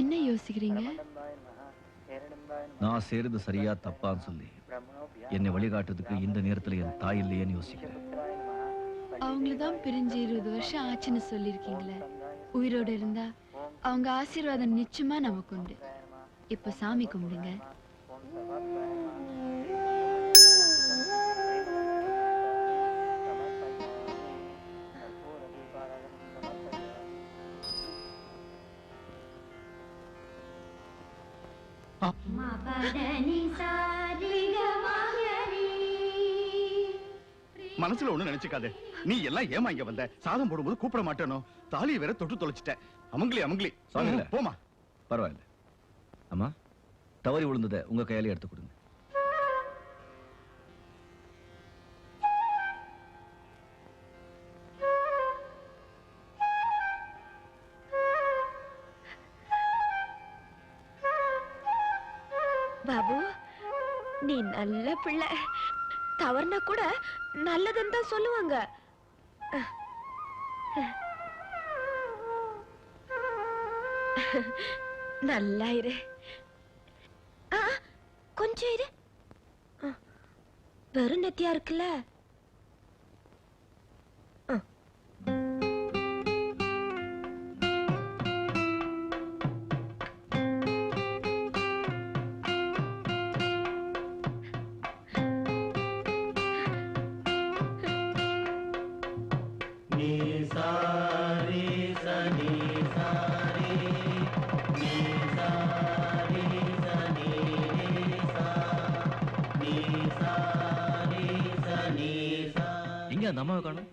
என்ன யோசிக்கிறீங்க? நான் செய்யறது சரியா தப்பான்னு சொல்லி என்னை வழிகாட்டுறதுக்கு இந்த நேரத்துல என் தாய் இல்லையேன்னு யோசிக்கிறேன். அவங்களதான் பிரிஞ்சு 20 வருஷம் ஆச்சுன்னு சொல்லிருக்கீங்களே. உயிரோட இருந்தா அவங்க ஆசீர்வாதம் நிச்சயமா நமக்கு உண்டு. இப்ப சாமி கும்பிடுங்க. மனசுல ஒண்ணு நினைச்சுக்காதே. நீ எல்லாம் ஏமா இங்க வந்த? சாதம் போடும்போது கூப்பிட மாட்டேனோ? தாலியை வேற தொட்டு தொலைச்சிட்ட. அமங்கலி அமங்கலி. போமா. பரவாயில்ல அம்மா, தவறி விழுந்ததை உங்க கையாலே எடுத்து கொடுங்க. பாபு, நீ நல்ல பிள்ளை. தவறுனா கூட நல்லதுன்னு தான் சொல்லுவாங்க. நல்லா இரு. கொஞ்சம் இரு. வெறும் நெத்தியா இருக்குல்ல.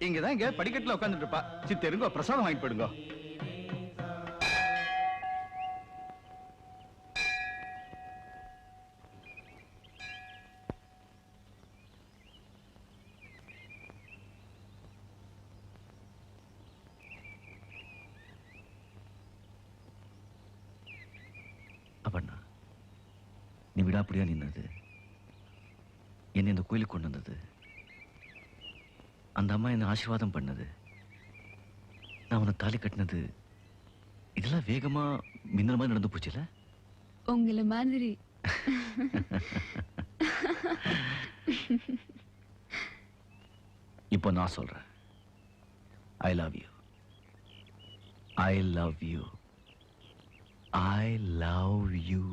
இங்கதான் இங்க படிக்கட்டுல உட்கார்ந்துட்டு இருப்பா. சித்தருங்க பிரசாதம் வாங்கி போடுங்க. அப்பண்ணா, நீ விடாப்படியா நின்னது, என்னை இந்த கோயிலுக்கு கொண்டு வந்தது, அந்த அம்மா என்ன ஆசீர்வாதம் பண்ணது, நான் உன்னை தாலி கட்டினது, இதெல்லாம் வேகமா மின்னல் மாதிரி நடந்து போச்சுல. உங்களை மாதிரி. இப்போ நான் சொல்றேன், I love you, I love you, I love you.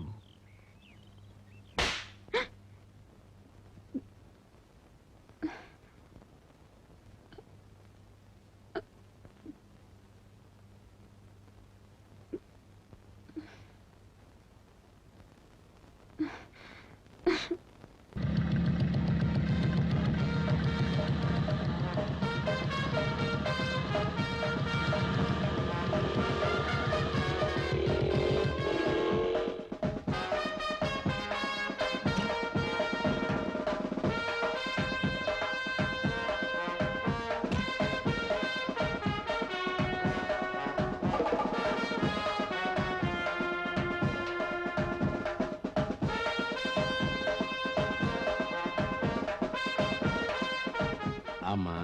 ஆமா,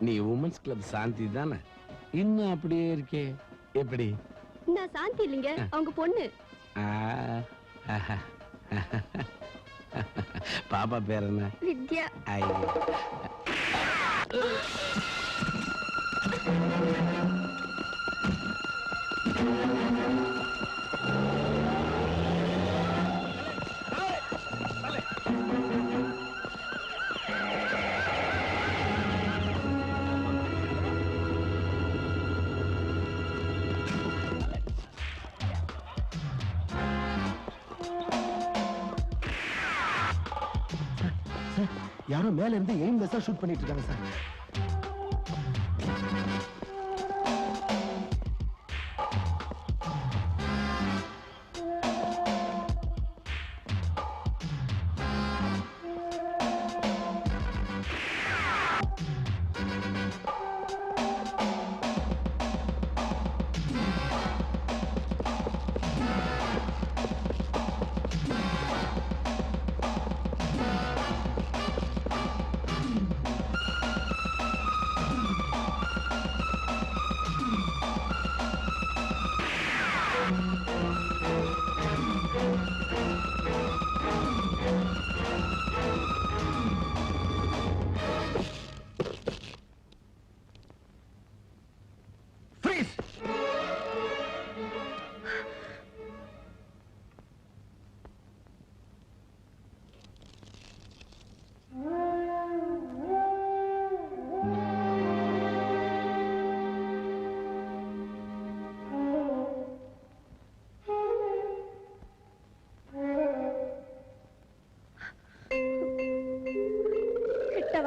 நீ உமன்ஸ் கிளப் சாந்தி தானே? இன்னும் அப்படியே இருக்கே, எப்படி? நான் சாந்தி இல்லைங்க, அவங்க பொண்ணு. பாப்பா பேர் என்ன? வித்யா. யாரோ மேல இருந்து எய்ம்லெஸ்ஸா ஷூட் பண்ணிட்டு இருக்காங்க சார்.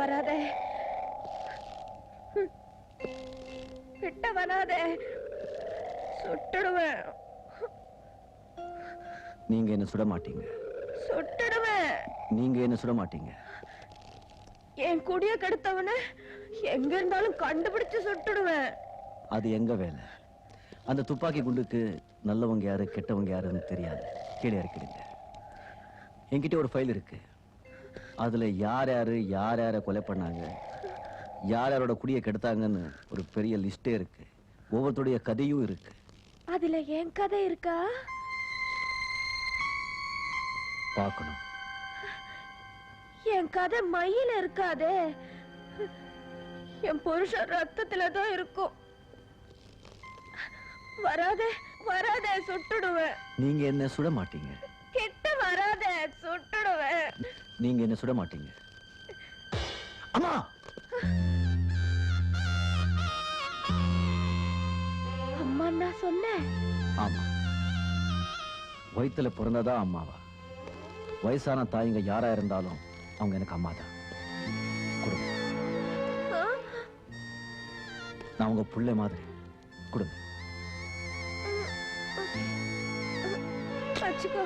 வராத, கிட்ட வராத, சுட்டுடுவேன், நீங்க என்ன சுட மாட்டீங்க. சுட்டுடுவேன். நீங்க என்ன சுட மாட்டீங்க. என் குடிய கெடுத்தவன எங்க இருந்தாலும் கண்டுபிடிச்சு சுட்டுடுவேன். அது எங்க வேலை. அந்த துப்பாக்கி குண்டுக்கு நல்லவங்க யாரு கெட்டவங்க யாருன்னு தெரியாது. கீழே இறக்கிடுங்க. என்கிட்ட ஒரு ஃபைல் இருக்கு. அதுல யார் யாரை கொலை பண்ணாங்க, யாரோட குடியை கெடுத்தாங்கன்னு ஒரு பெரிய லிஸ்டே இருக்கு. ஒவ்வொருத்தருடைய கதையும் இருக்கு. அதுல என் கதை இருக்கா? பார்க்கணும். என் கதை மையில இருக்காதே, என் புருஷன் ரத்தத்துல தான் இருக்கும். வராதே வராதே, சுட்டுடுவேன். நீங்க என்ன சுட மாட்டீங்க. கிட்ட வராதே, சுட்டுடுவேன். நீங்க என்ன சுட மாட்டீங்க. அம்மா, அம்மா நான் சொன்னேன். ஆமா, வயித்துல பிறந்ததா அம்மாவா? வயசான தாய்ங்க யாரா இருந்தாலும் அவங்க எனக்கு அம்மா தான். கொடுங்க. ஆ? நான் உங்க புள்ளை மாதிரி. கொடுங்க. வச்சுக்கோ.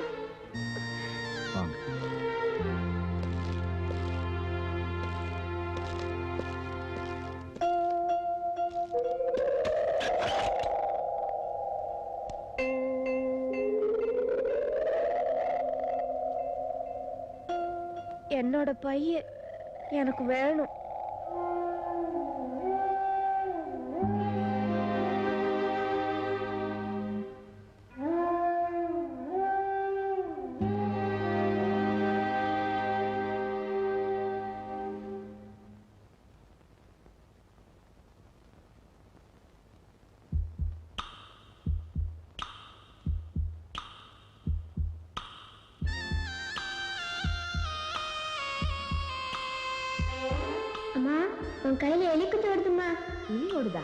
வாங்க. என்னோட பைய எனக்கு வேணும். அம்மா, உன் கையில எலிக்குத்து ஓடுதுமா. எலி ஓடுதா?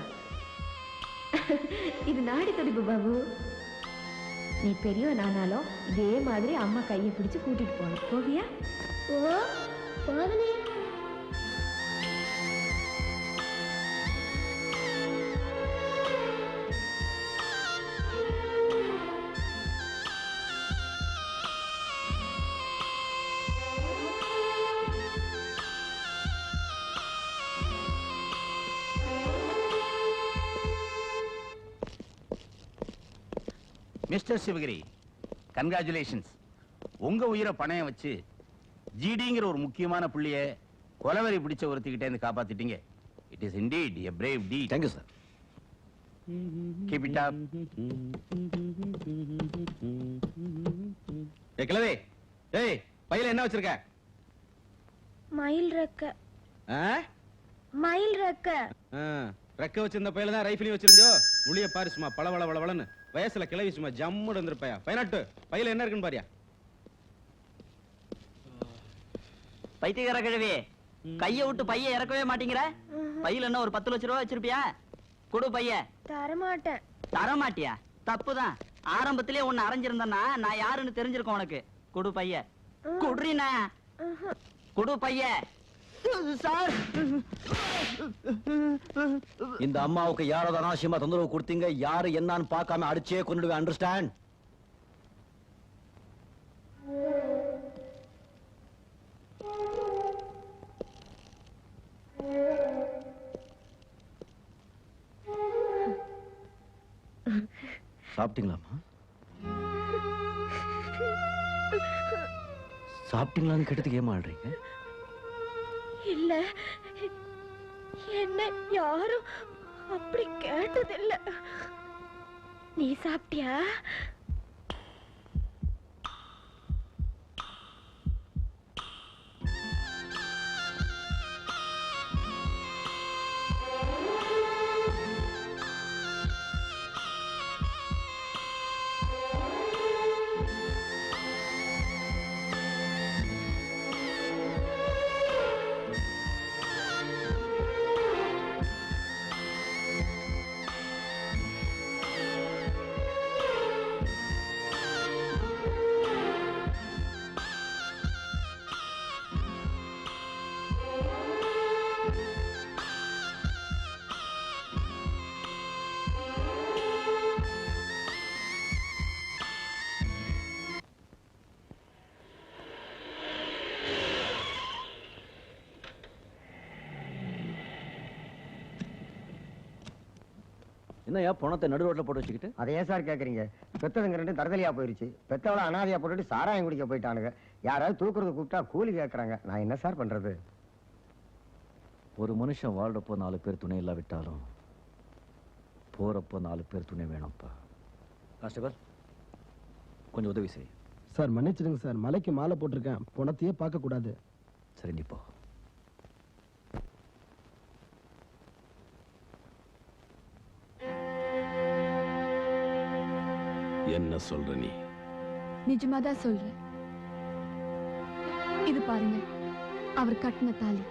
இது நாடி துடிப்பு பாபு. நீ பெரியவன் ஆனாலும் இதே மாதிரி அம்மா கையை பிடிச்சு கூட்டிட்டு போகணும். போவியா? ஓ, போதனே. Mister Sivagiri, congratulations. உங்க உயிரை பணையம் வச்சு ஜிடிங்கிற ஒரு முக்கியமான புள்ளிய கொலவரி பிடிச்ச ஒருத்திக்கிட்டே இருந்து காப்பாத்திட்டீங்க. It is indeed a brave deed. Thank you sir. Keep it up. கிழவே, ஏய், பையில என்ன வச்சிருக்க? மயில் ரெக்க. ஆ? மயில் ரெக்க. ரெக்க வச்சிருந்த பையில தான் ரைஃபிளையும் வச்சிருந்தியோ? முழிய பாரு, சும்மா பளவளன்னு. வயசுல கிளவி சும்மா ஜம்முன்னு இருந்திருப்பையா. பையனாட்டு பையில என்ன இருக்குன்னு பாரியா. பைத்தியக்கார கிழவி, கைய விட்டு பைய இறக்கவே மாட்டேங்கிற. பையில என்ன ஒரு 10 லட்சம் ரூபாய் வச்சிருப்பியா? கொடு பைய. தரமாட்டேன். தரமாட்டியா? தப்புதான். ஆரம்பத்திலே உன்னை அரைஞ்சிருந்தனா நான் யாருன்னு தெரிஞ்சிருக்கோம் உனக்கு. கொடு பைய. குடுறீனா? கொடு பைய. சார், இந்த அம்மாவுக்கு யாராவது அனாவசியமா தொந்தரவு கொடுத்தீங்க, யாரு என்னன்னு பார்க்காம அடிச்சே கொண்டுடுவேன். அண்டர்ஸ்டாண்ட்? சாப்பிட்டீங்களாமா? சாப்பிட்டீங்களான்னு கேட்டதுக்கு ஏமாடுறீங்க? இல்ல, என்ன யாரும் அப்படி கேட்டதில்ல. நீ சாப்பிட்டியா? என்னையா பணத்தை நடு ரோட்ல போட்டு வச்சுக்கிட்டு? அதை ஏன் சார் கேக்குறீங்க? பெத்ததுங்க ரெண்டு தரதலியா போயிருச்சு. பெத்தவள அனாதையா போட்டுட்டு சாராயம் குடிக்க போயிட்டானுங்க. யாராவது தூக்குறது கூப்பிட்டா கூலி கேட்கறாங்க. நான் என்ன சார் பண்றது? ஒரு மனுஷன் வாழ்றப்போ 4 பேர் துணை இல்லாவிட்டாலும் போறப்போ 4 பேர் துணை வேணும்ப்பா. கான்ஸ்டபிள், கொஞ்சம் உதவி செய். சார் மன்னிச்சிடுங்க சார், மலைக்கு மாலை போட்டிருக்கேன், பணத்தையே பார்க்க கூடாது. சரி, நீ போ. என்ன சொல்ற நீ? நிஜமா தான் சொல்றேன். இது பாருங்க, அவர் கட்டின தாலி.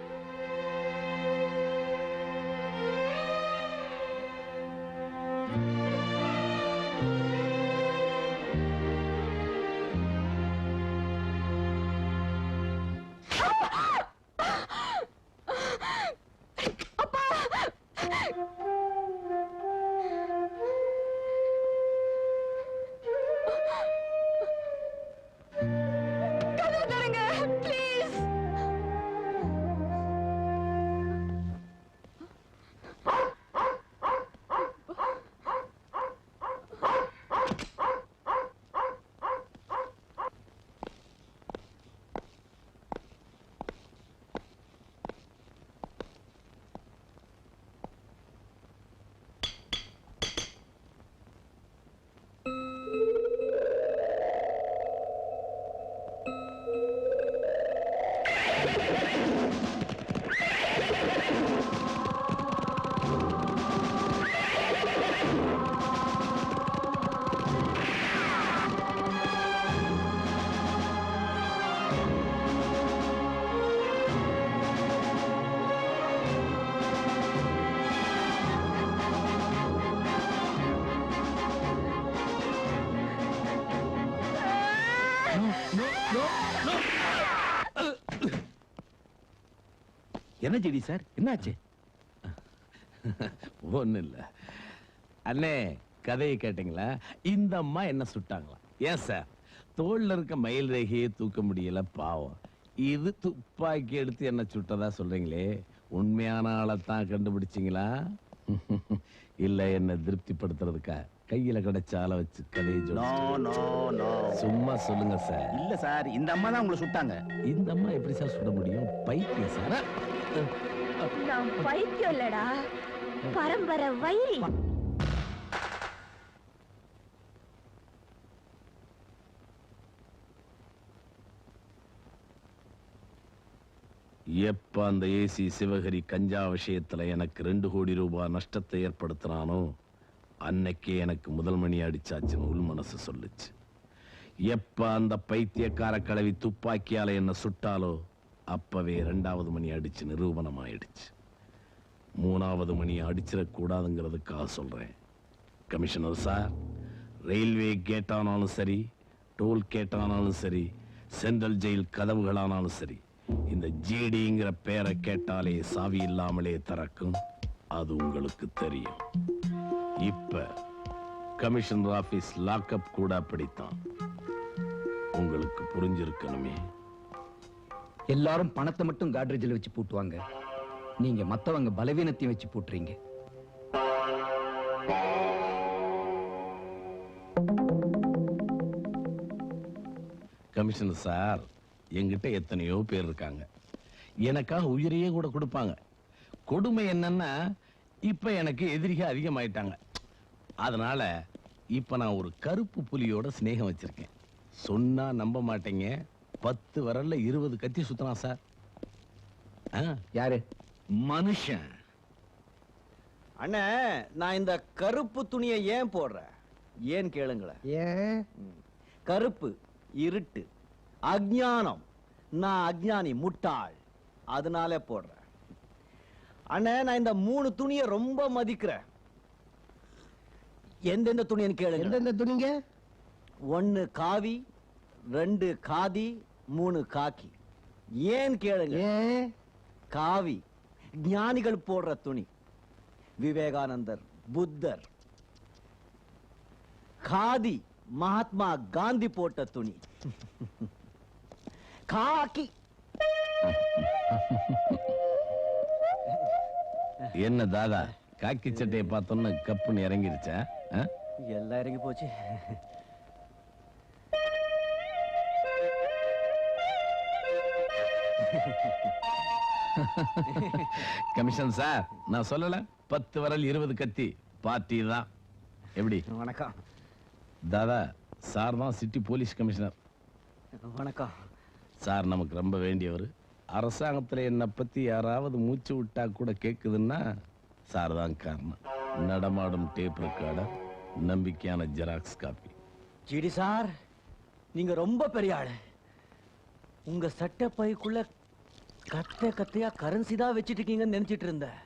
என்ன ஜெடி சார், என்னாச்சு? ஒண்ணு இல்ல அண்ணே. கதையை கேட்டீங்களா? இந்த அம்மா என்ன சுட்டாங்களா? ஏன் சார், தோல்ல இருக்க மயில் ரேகையை தூக்க முடியல, பாவம். இது துப்பாக்கி எடுத்து என்ன சுட்டதா சொல்றீங்களே, உண்மையான ஆளைத்தான் கண்டுபிடிச்சீங்களா? இல்ல என்ன திருப்திப்படுத்துறதுக்கா கையில கிடைச்ச ஆளை வச்சு கதையை சும்மா சொல்லுங்க சார். இல்ல சார், இந்த அம்மா தான் உங்களை சுட்டாங்க. இந்த அம்மா எப்படி சார் சுட முடியும்? பைத்தியம் சார். நான் பைத்தியம் இல்லடா, பரம்பரை வைரி. எப்ப அந்த ஏசி சிவகரி கஞ்சா விஷயத்துல எனக்கு 2 கோடி ரூபாய் நஷ்டத்தை ஏற்படுத்தினானோ அன்னைக்கே எனக்கு முதல் மணி அடிச்சாச்சுன்னு உள் மனசு சொல்லுச்சு. எப்ப அந்த பைத்தியக்கார கிழவி துப்பாக்கியால என்ன சுட்டாலோ அப்பவே 2வது மணி அடிச்சு நிரூபணம் ஆயிடுச்சு. 3வது மணி அடிச்சிடக்கூடாதுங்கிறதுக்காக சொல்றேன். கமிஷனர் சார், ரயில்வே கேட் ஆனாலும் சரி, டோல் கேட் ஆனாலும் சரி, சென்ட்ரல் ஜெயில் கதவுகளானாலும் சரி, இந்த ஜிடிங்கிற பேரை கேட்டாலே சாவி இல்லாமலே திறக்கும். அது உங்களுக்கு தெரியும். இப்ப கமிஷனர் ஆபீஸ் லாக்அப் கூட அப்படித்தான். உங்களுக்கு புரிஞ்சிருக்கணுமே. எல்லாரும் பணத்தை மட்டும் காட்ரேஜில் வச்சு பூட்டுவாங்க, நீங்க மத்தவங்க பலவீனத்தையும் வச்சு பூட்டுறீங்க. கமிஷனர் சார், என்கிட்ட எத்தனையோ பேர் இருக்காங்க, எனக்காக உயிரையே கூட கொடுப்பாங்க. கொடுமை என்னன்னா இப்ப எனக்கு எதிரிக அதிகமாயிட்டாங்க. அதனால இப்ப நான் ஒரு கருப்பு புலியோட சிநேகம் வச்சிருக்கேன். சொன்னா நம்ப மாட்டீங்க, 10 விரல்ல 20 கத்தி சுத்தனா சார். யாரு? மனுஷன். அண்ணே, நான் இந்த கருப்பு துணியை ஏன் போடுறேன் ஏன் கேளுங்களேன். ஏன்? கருப்பு இருட்டு, அஜ்ஞானம். நான் அஜ்ஞானி, முட்டாள், அதனால போடுறேன். அண்ணே, நான் இந்த 3 துணியை ரொம்ப மதிக்கிறேன். எந்தெந்த துணின்னு கேளுங்க. எந்தெந்த துணிங்க? 1 காவி, 2 காதி, 3 காக்கி. ஏன் கேளுங்க. ஏன்? காவி ஞானிகள் போடுற துணி, விவேகானந்தர், புத்தர். காதி மகாத்மா காந்தி போட்ட துணி. காக்கி என்ன தாதா, காக்கி சட்டையை பார்த்தோன்னு கப்புன்னு இறங்கிருச்சா? எல்லாம் இறங்கி போச்சு. கமிஷன் சார், நான் சொல்லல 10 விரல் 20 கத்தி பார்ட்டி தான். எப்படி? வணக்கம். தாதா சார் தான் சிட்டி போலீஸ் கமிஷனர். வணக்கம் சார். நமக்கு ரொம்ப வேண்டியவர். அரசாங்கத்துல என்னை பத்தி யாராவது மூச்சு விட்டா கூட கேக்குதுன்னா சார் தான் காரணம். நடமாடும் டேப் ரெக்கார்டர், நம்பிக்கையான ஜெராக்ஸ் காப்பி. ஜிடி சார், நீங்க ரொம்ப பெரிய ஆளு. உங்க சட்டை பைக்குள்ள கத்தையா கரன்சி தான் வச்சிட்டு இருக்கீங்கன்னு நினைச்சிட்டு இருந்தேன்.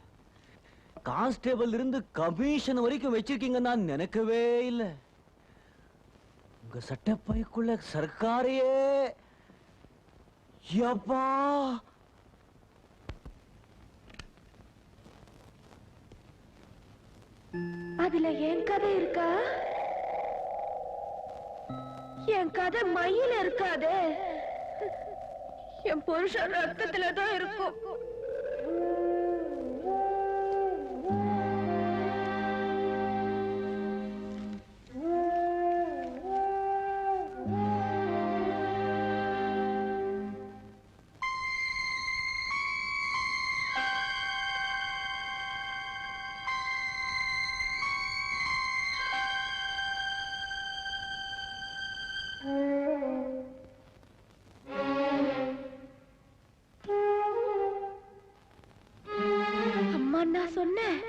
கான்ஸ்டேபிள் இருந்து கமிஷன் வரைக்கும் வச்சிருக்கீங்கன்னு நான் நினைக்கவே இல்லை. உங்க சட்டை பைக்குள்ள சர்க்காரையே யப்பா. அதுல என் கதை இருக்கா? என் கதை மயில இருக்காது, என் புருஷன் ரத்தத்துல தான் இருக்கும். நான் சொன்னேன்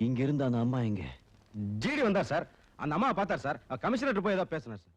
இங்க இருந்த அந்த அம்மா எங்க? ஜிடி வந்தார் சார். அந்த அம்மா பார்த்தார் சார். கமிஷனர் போய் ஏதாவது பேசினார் சார்.